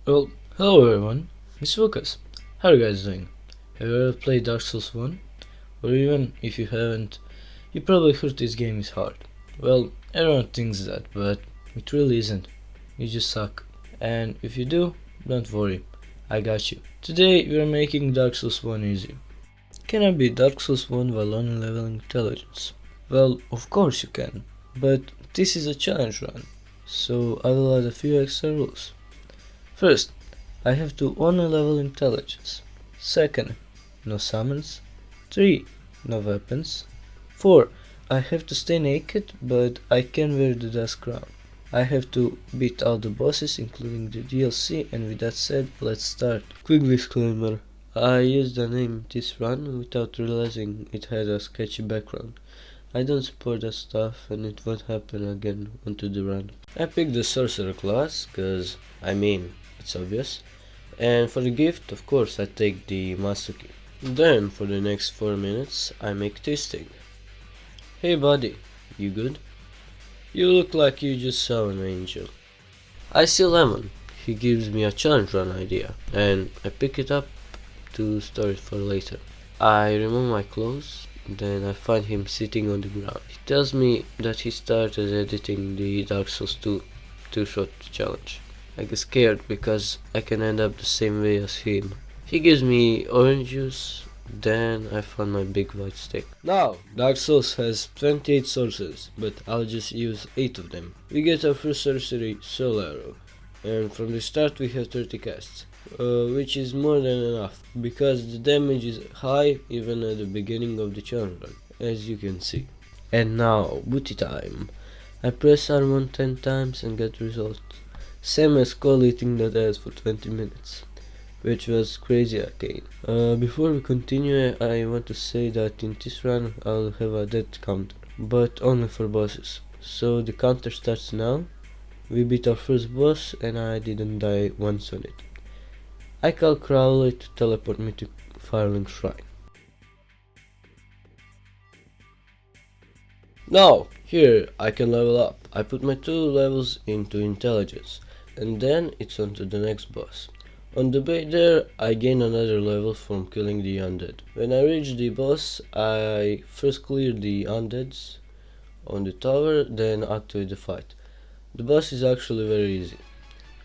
Well, hello everyone, it's Lucas. How are you guys doing? Have you ever played Dark Souls 1? Or even if you haven't, you probably heard this game is hard. Well, everyone thinks that, but it really isn't. You just suck. And if you do, don't worry, I got you. Today we are making Dark Souls 1 easy. Can I beat Dark Souls 1 while only leveling intelligence? Well, of course you can, but this is a challenge run, so I will add a few extra rules. First, I have to only level intelligence. Second, no summons. 3. No weapons. 4. I have to stay naked, but I can wear the dust crown. I have to beat all the bosses, including the DLC, and with that said, let's start. Quick disclaimer. I used the name this run without realizing it had a sketchy background. I don't support that stuff and it won't happen again onto the run. I picked the sorcerer class, cause it's obvious. And for the gift, of course, I take the master key. Then, for the next 4 minutes, I make testing. Hey buddy, you good? You look like you just saw an angel. I see Lemon. He gives me a challenge run idea, and I pick it up to store it for later. I remove my clothes, then I find him sitting on the ground. He tells me that he started editing the Dark Souls 2 two-shot challenge. I get scared because I can end up the same way as him. He gives me orange juice, then I find my big white stick. Now, Dark Souls has 28 sources, but I'll just use 8 of them. We get our first sorcery, Soul Arrow, and from the start we have 30 casts, which is more than enough, because the damage is high even at the beginning of the challenge run, as you can see. And now, booty time. I press R1 10 times and get results. Same as Cole eating that ass for 20 minutes, which was crazy again. Before we continue, I want to say that in this run I'll have a death counter, but only for bosses. So the counter starts now. We beat our first boss and I didn't die once on it. I call Crowley to teleport me to Firelink Shrine. Now, here I can level up. I put my 2 levels into intelligence, and then it's on to the next boss. On the way there, I gain another level from killing the undead. When I reach the boss, I first clear the undeads on the tower, then activate the fight. The boss is actually very easy,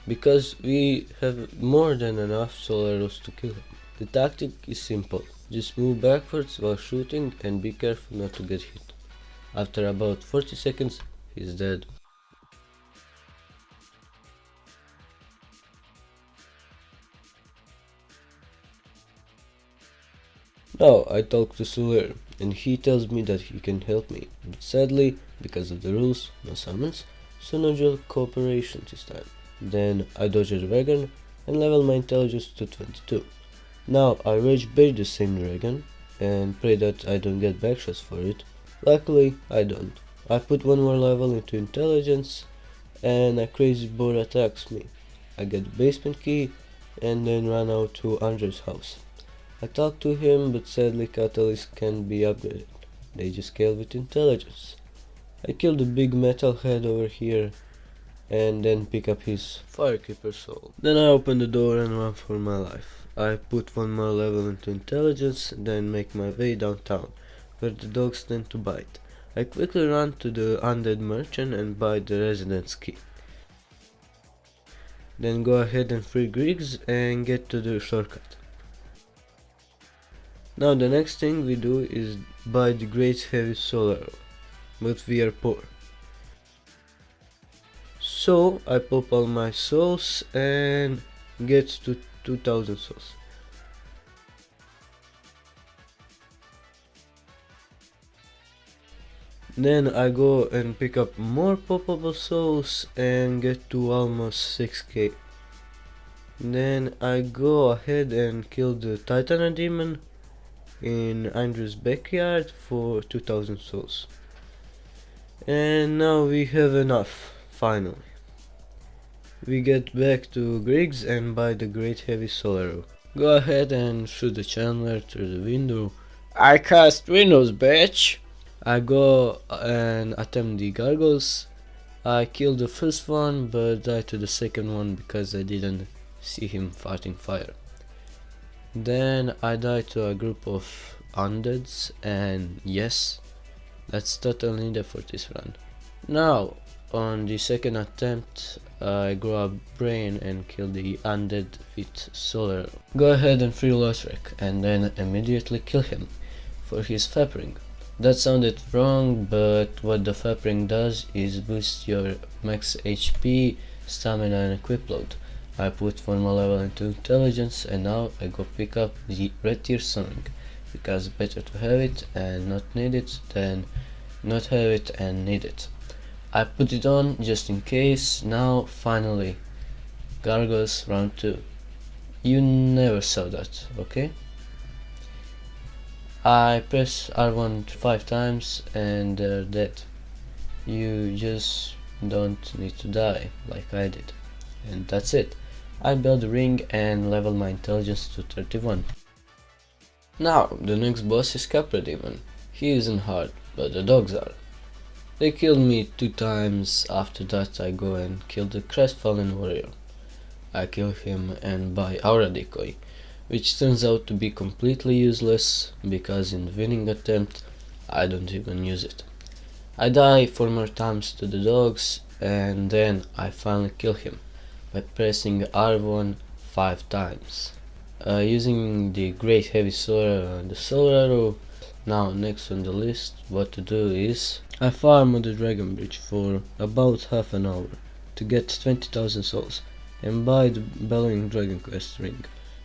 because we have more than enough soul arrows to kill him. The tactic is simple, just move backwards while shooting and be careful not to get hit. After about 40 seconds, he's dead. Now I talk to Suler, and he tells me that he can help me, but sadly, because of the rules, no summons, so no dual cooperation this time. Then I dodge a dragon and level my intelligence to 22. Now I rage bait the same dragon and pray that I don't get backshots for it. Luckily, I don't. I put 1 more level into intelligence and a crazy boar attacks me. I get the basement key and then run out to Andre's house. I talk to him, but sadly catalysts can't be upgraded. They just scale with intelligence. I kill the big metal head over here and then pick up his firekeeper soul. Then I open the door and run for my life. I put 1 more level into intelligence, then make my way downtown, where the dogs tend to bite. I quickly run to the undead merchant and buy the residence key. Then go ahead and free Griggs and get to the shortcut. Now the next thing we do is buy the great heavy soul arrow, but we are poor. So I pop all my souls and get to 2000 souls. Then I go and pick up more poppable souls and get to almost 6k. Then I go ahead and kill the Titan demon in Andrew's backyard for 2000 souls. And now we have enough, finally. We get back to Griggs and buy the great heavy soul arrow. Go ahead and shoot the Chandler through the window. I cast windows, bitch! I go and attempt the gargoyles. I kill the first one but die to the second one because I didn't see him fighting fire. Then I die to a group of undeads, and yes, that's total needed for this run. Now, on the second attempt, I grow a brain and kill the undead with solar. Go ahead and free Lothric, and then immediately kill him for his fapping. That sounded wrong, but what the fapping does is boost your max HP, stamina and equip load. I put one more level into intelligence, and now I go pick up the red tier sonic, because better to have it and not need it than not have it and need it. I put it on just in case. Now finally, Gargoyles round 2. You never saw that, okay? I press R1 5 times and they're dead. You just don't need to die like I did. And that's it. I build a ring and level my intelligence to 31. Now the next boss is Capra Demon. He isn't hard, but the dogs are. They killed me 2 times. After that I go and kill the crestfallen warrior. I kill him and buy Aura Decoy, which turns out to be completely useless because in the winning attempt I don't even use it. I die 4 more times to the dogs, and then I finally kill him by pressing R1 5 times. Using the Great Heavy Sword and the Soul Arrow. Now next on the list, what to do is I farm on the Dragon Bridge for about half an hour to get 20,000 souls and buy the Bellowing Dragon Quest ring,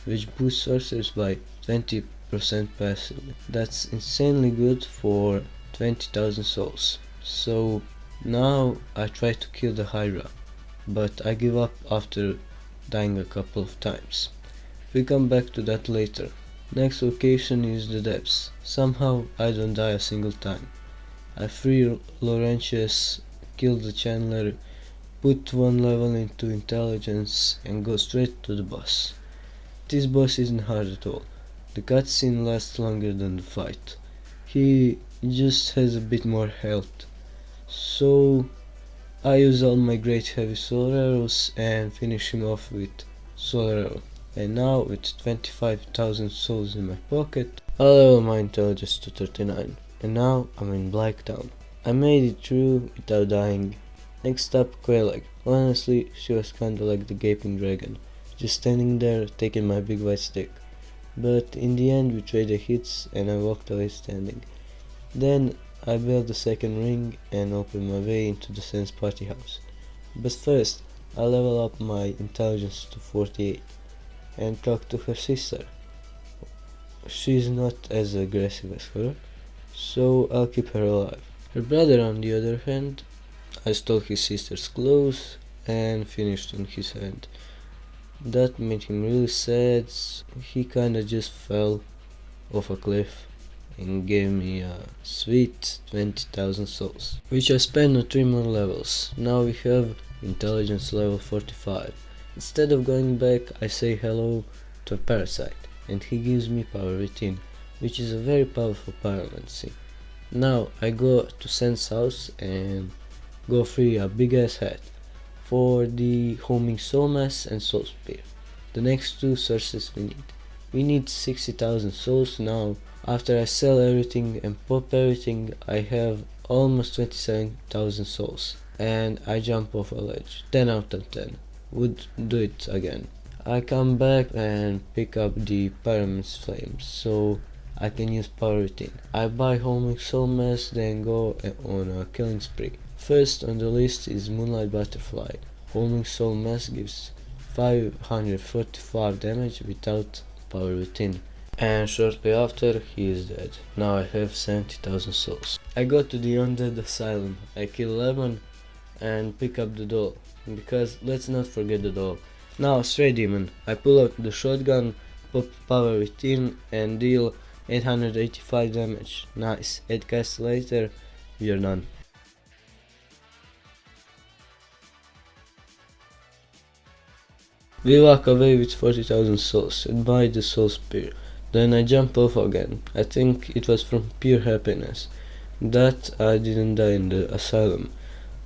which boosts sorcerers by 20% passively. That's insanely good for 20,000 souls. So now I try to kill the Hydra, but I give up after dying a couple of times. We come back to that later. Next location is the depths. Somehow I don't die a single time. I free Laurentius, kill the Chandler, put 1 level into intelligence and go straight to the boss. This boss isn't hard at all. The cutscene lasts longer than the fight. He just has a bit more health. So I use all my great heavy solar arrows and finish him off with solar arrow. And now with 25,000 souls in my pocket, I level my intelligence to 39. And now I'm in Blacktown. I made it through without dying. Next up, Quelaag. Honestly, she was kinda like the gaping dragon, just standing there taking my big white stick. But in the end we traded hits and I walked away standing. Then I built the second ring and opened my way into the Sense party house. But first I level up my intelligence to 48 and talk to her sister. She's not as aggressive as her, so I'll keep her alive. Her brother, on the other hand, I stole his sister's clothes and finished on his hand. That made him really sad. He kinda just fell off a cliff and gave me a sweet 20,000 souls, which I spent on 3 more levels. Now we have intelligence level 45. Instead of going back, I say hello to a parasite, and he gives me power within, which is a very powerful pyromancy. Now I go to Sen's house and go free a big ass hat for the homing soul mass and soul spear. The next 2 sources we need. We need 60,000 souls now. After I sell everything and pop everything, I have almost 27,000 souls, and I jump off a ledge. 10 out of 10. Would do it again. I come back and pick up the Pyraminx Flames so I can use power within. I buy homing soul mass, then go on a killing spree. First on the list is Moonlight Butterfly. Homing soul mass gives 545 damage without power within. And shortly after he is dead. Now I have 70,000 souls. I go to the undead asylum. I kill Lemon and pick up the doll, because let's not forget the doll. Now Stray Demon. I pull out the shotgun, pop power within and deal 885 damage. Nice. 8 casts later, we are done. We walk away with 40,000 souls and buy the soul spear. Then I jump off again. I think it was from pure happiness that I didn't die in the asylum.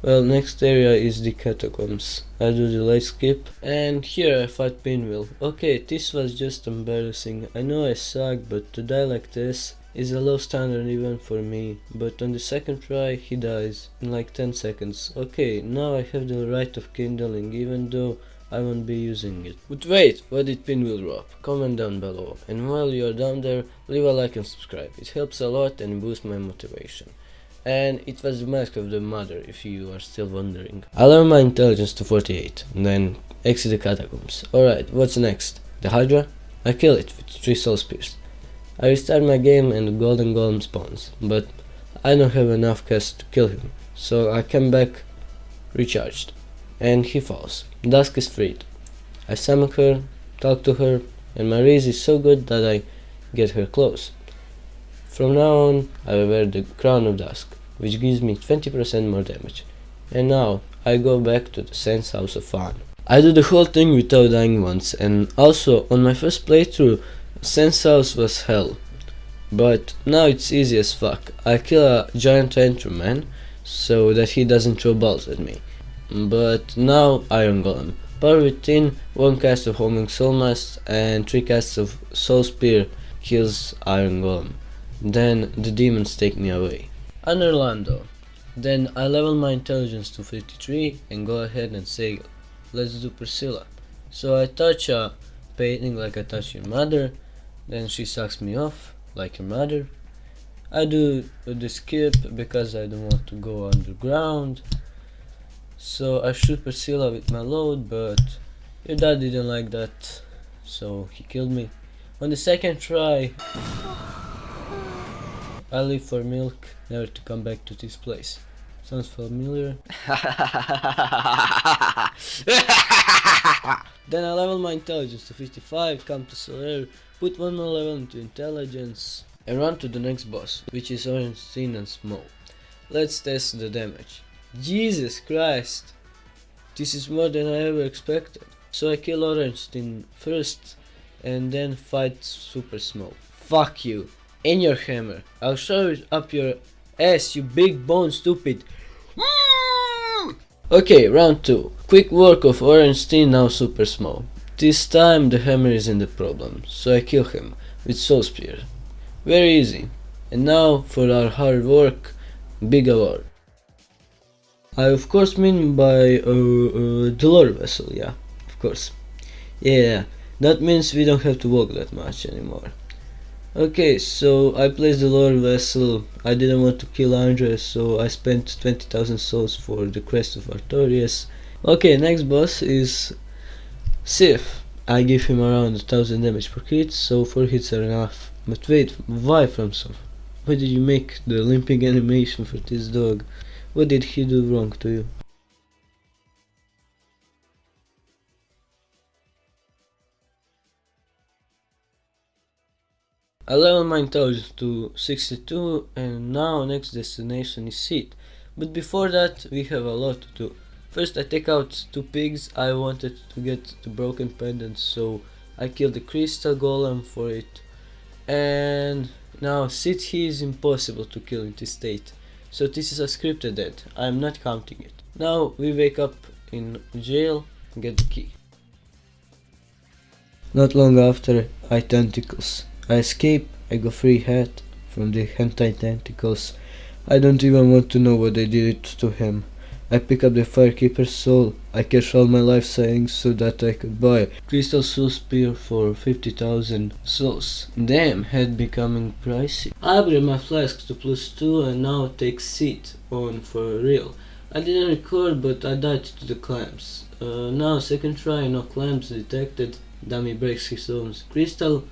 Well, next area is the catacombs. I do the light skip, and here I fight Pinwheel. Okay, this was just embarrassing. I know I suck, but to die like this is a low standard even for me. But on the second try, he dies in like 10 seconds. Okay, now I have the right of kindling, even though I won't be using it. But wait, what did Pinwheel drop? Comment down below. And while you're down there, leave a like and subscribe. It helps a lot and boosts my motivation. And it was the mask of the mother, if you are still wondering. I lower my intelligence to 48, and then exit the catacombs. Alright, what's next? The Hydra? I kill it with 3 soul spears. I restart my game and the golden golem spawns, but I don't have enough cash to kill him, so I come back recharged, and he falls. Dusk is freed. I summon her, talk to her, and my raise is so good that I get her close. From now on, I will wear the Crown of Dusk, which gives me 20% more damage. And now, I go back to the Sense House of Fun. I do the whole thing without dying once, and also, on my first playthrough, Sense House was hell. But now it's easy as fuck. I kill a giant Enderman, so that he doesn't throw balls at me. But now, Iron Golem. Power within, 1 cast of Homing Soul Mask, and 3 casts of Soul Spear kills Iron Golem. Then the demons take me away. I'm Orlando. Then I level my intelligence to 53 and go ahead and say, let's do Priscilla. So I touch a painting like I touch your mother, then she sucks me off like your mother. I do the skip because I don't want to go underground. So I shoot Priscilla with my load, but your dad didn't like that, so he killed me. On the second try, I leave for milk, never to come back to this place. Sounds familiar? Then I level my intelligence to 55, come to Solaire, put 1 more level into intelligence, and run to the next boss, which is Ornstein and Smoke. Let's test the damage. Jesus Christ! This is more than I ever expected. So I kill Ornstein first, and then fight Super Smoke. Fuck you! In your hammer. I'll shove it up your ass, you big bone stupid. Okay, round 2. Quick work of Ornstein, now Super Smoke. This time the hammer isn't the problem, so I kill him with Soul Spear. Very easy. And now for our hard work, big award. I of course mean by the lore vessel, yeah, of course. Yeah, that means we don't have to walk that much anymore. Okay, so I placed the lore vessel. I didn't want to kill Andres, so I spent 20,000 souls for the crest of Artorias. Okay, next boss is Sif. I give him around 1000 damage per hit, so 4 hits are enough. But wait, why FromSoft? Why did you make the limping animation for this dog? What did he do wrong to you? I level my intelligence to 62 and now next destination is Seed. But before that we have a lot to do. First I take out 2 pigs. I wanted to get the broken pendant, so I killed the crystal golem for it. And now Seed, he is impossible to kill in this state. So this is a scripted death. I am not counting it. Now we wake up in jail, get the key. Not long after, I tentacles. I escape, I go free head from the hentai tentacles. I don't even want to know what they did to him. I pick up the Firekeeper's soul. I cash all my life savings so that I could buy Crystal Soul Spear for 50,000 souls. Damn, head becoming pricey. I upgrade my flasks to +2 and now take Seed on for real. I didn't record, but I died to the clamps. Now second try, no clamps detected. Dummy breaks his own crystal.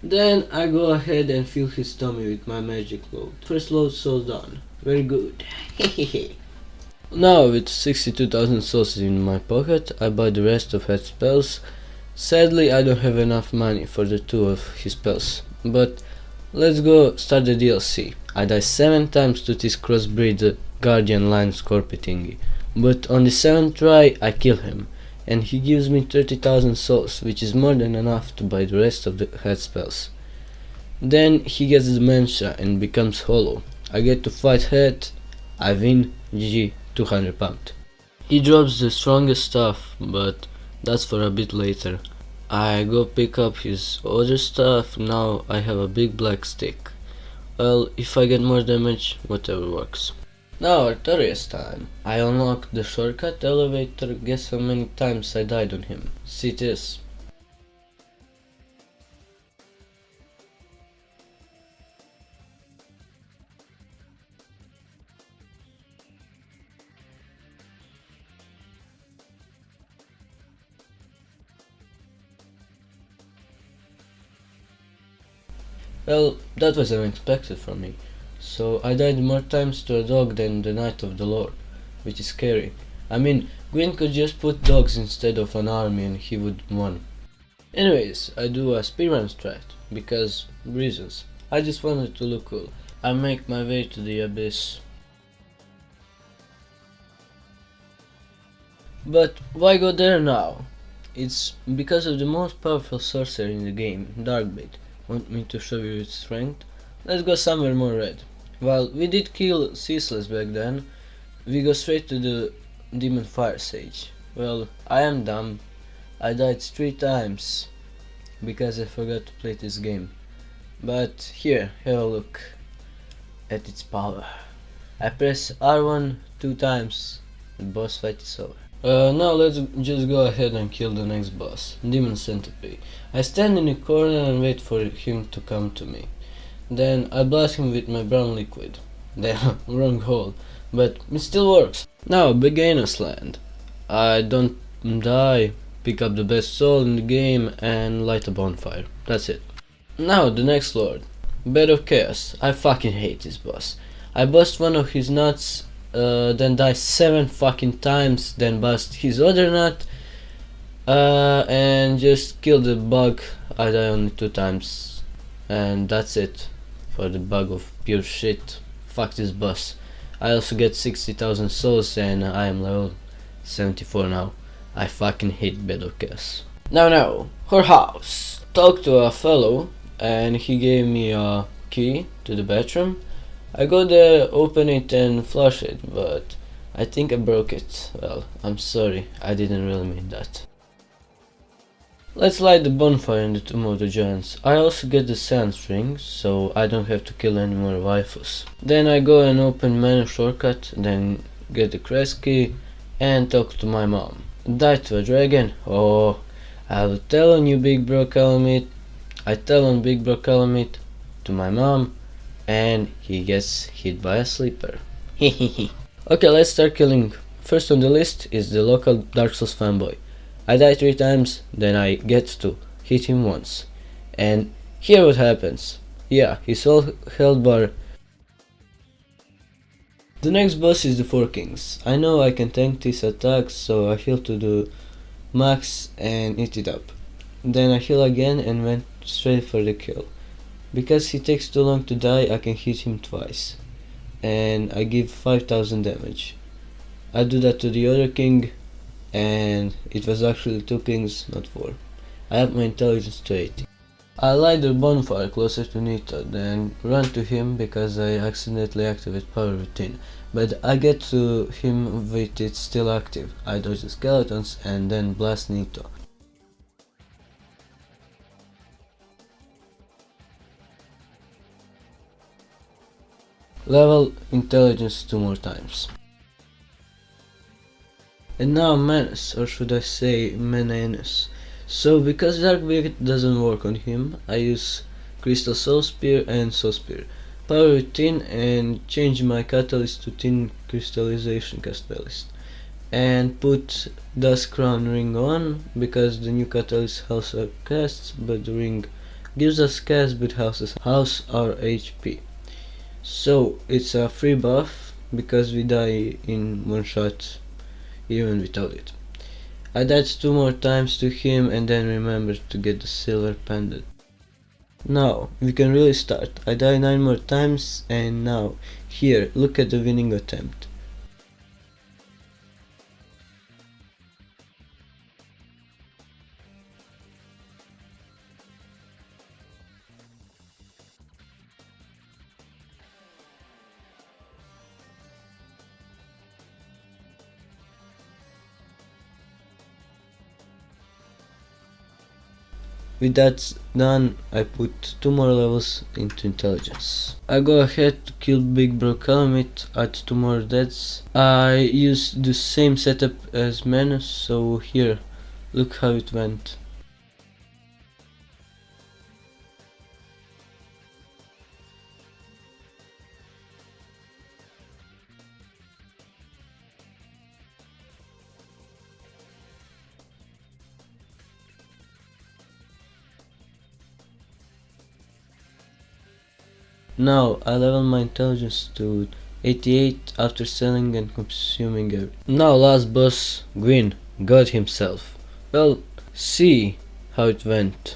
Then I go ahead and fill his tummy with my magic load. First load soul done. Very good. Now with 62,000 souls in my pocket, I buy the rest of his spells. Sadly I don't have enough money for the 2 of his spells. But let's go start the DLC. I die 7 times to this crossbreed guardian line scorpion thingy. But on the 7th try I kill him. And he gives me 30,000 souls, which is more than enough to buy the rest of the head spells. Then he gets dementia and becomes hollow. I get to fight head, I win, GG, 200 pound. He drops the strongest stuff, but that's for a bit later. I go pick up his other stuff. Now I have a big black stick. Well, if I get more damage, whatever works. Now Artorias time. I unlocked the shortcut elevator. Guess how many times I died on him. See this. Well, that was unexpected from me. So I died more times to a dog than the Knight of the Lord, which is scary. I mean, Gwyn could just put dogs instead of an army and he would win. Anyways, I do a speedrun strat, because reasons. I just wanted to look cool. I make my way to the abyss. But why go there now? It's because of the most powerful sorcerer in the game, Darkblade. Want me to show you its strength? Let's go somewhere more red. Well, we did kill Ceaseless back then. We go straight to the Demon Fire Sage. Well, I am dumb. I died 3 times because I forgot to play this game. But here, have a look at its power. I press R1 2 times, the boss fight is over. Now let's just go ahead and kill the next boss, Demon Centipede. I stand in the corner and wait for him to come to me. Then I blast him with my brown liquid. Damn, wrong hole, but it still works. Now, Beginner's Land. I don't die, pick up the best soul in the game and light a bonfire. That's it. Now, the next lord, Bed of Chaos. I fucking hate this boss. I bust one of his nuts, then die 7 fucking times, then bust his other nut, and just kill the bug. I die only 2 times, and that's it for the bug of pure shit. Fuck this boss. I also get 60,000 souls and I am level 74 now. I fucking hate Bed of Chaos. Now, her house. Talked to a fellow and he gave me a key to the bathroom. I go there, open it and flush it, but I think I broke it. Well, I'm sorry, I didn't really mean that. Let's light the bonfire in the Tomb of the Giants. I also get the sand string, so I don't have to kill any more waifus. Then I go and open menu shortcut, then get the crest key and talk to my mom. Die to a dragon? Oh, I will tell on you, Big Bro Calamite. I tell on Big Bro Calamite to my mom, and he gets hit by a sleeper. Hehehe. Okay, let's start killing. First on the list is the local Dark Souls fanboy. I die 3 times, then I get to hit him once. And here what happens. Yeah, his whole health bar. The next boss is the 4 Kings. I know I can tank these attacks, so I heal to the max and eat it up. Then I heal again and went straight for the kill. Because he takes too long to die, I can hit him twice. And I give 5000 damage. I do that to the other king, and it was actually 2 kings, not 4. I have my intelligence to 80. I light the bonfire closer to Nito, then run to him because I accidentally activate power routine. But I get to him with it still active. I dodge the skeletons and then blast Nito. Level intelligence 2 more times. And now Menace, or should I say Menanus. So because Darkblade doesn't work on him, I use Crystal Soul Spear and Soul Spear. Power routine and change my catalyst to Tin Crystallization catalyst. And put Dusk Crown ring on, because the new catalyst heals our casts, but the ring gives us cast but houses our HP. So it's a free buff, because we die in one shot even without it. I died 2 more times to him and then remembered to get the silver pendant. Now, we can really start. I died 9 more times and now, here, look at the winning attempt. With that done, I put 2 more levels into intelligence. I go ahead to kill Big Bro Calamite, add 2 more deaths. I use the same setup as Manus, so here, look how it went. Now I level my intelligence to 88 after selling and consuming everything. Now last boss, Gwyn, God himself. Well, see how it went.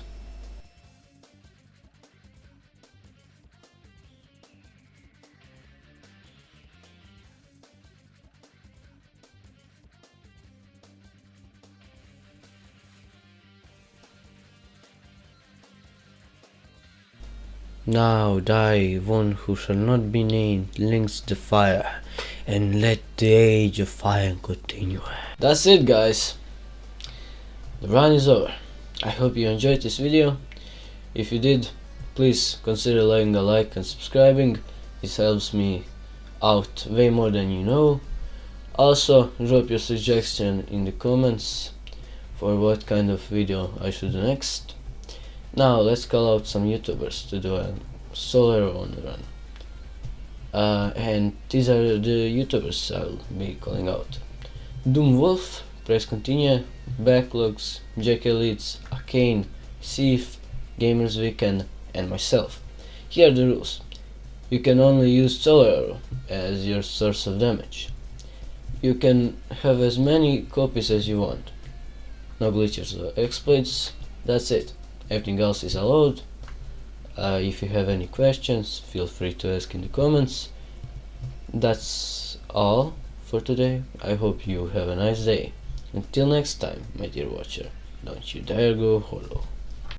Now die, one who shall not be named, links the fire, and let the age of fire continue. That's it, guys. The run is over. I hope you enjoyed this video. If you did, please consider leaving a like and subscribing. This helps me out way more than you know. Also, drop your suggestion in the comments for what kind of video I should do next. Now let's call out some YouTubers to do a solar on run. And these are the YouTubers I'll be calling out: Doomwolf, Press Continue, Backlogs, Jack Elites, Arcane, Thief, Gamers Weekend, and myself. Here are the rules. You can only use Solar Arrow as your source of damage. You can have as many copies as you want. No glitches or exploits. That's it. Everything else is allowed. If you have any questions, feel free to ask in the comments. That's all for today. I hope you have a nice day. Until next time, my dear watcher, don't you dare go hollow.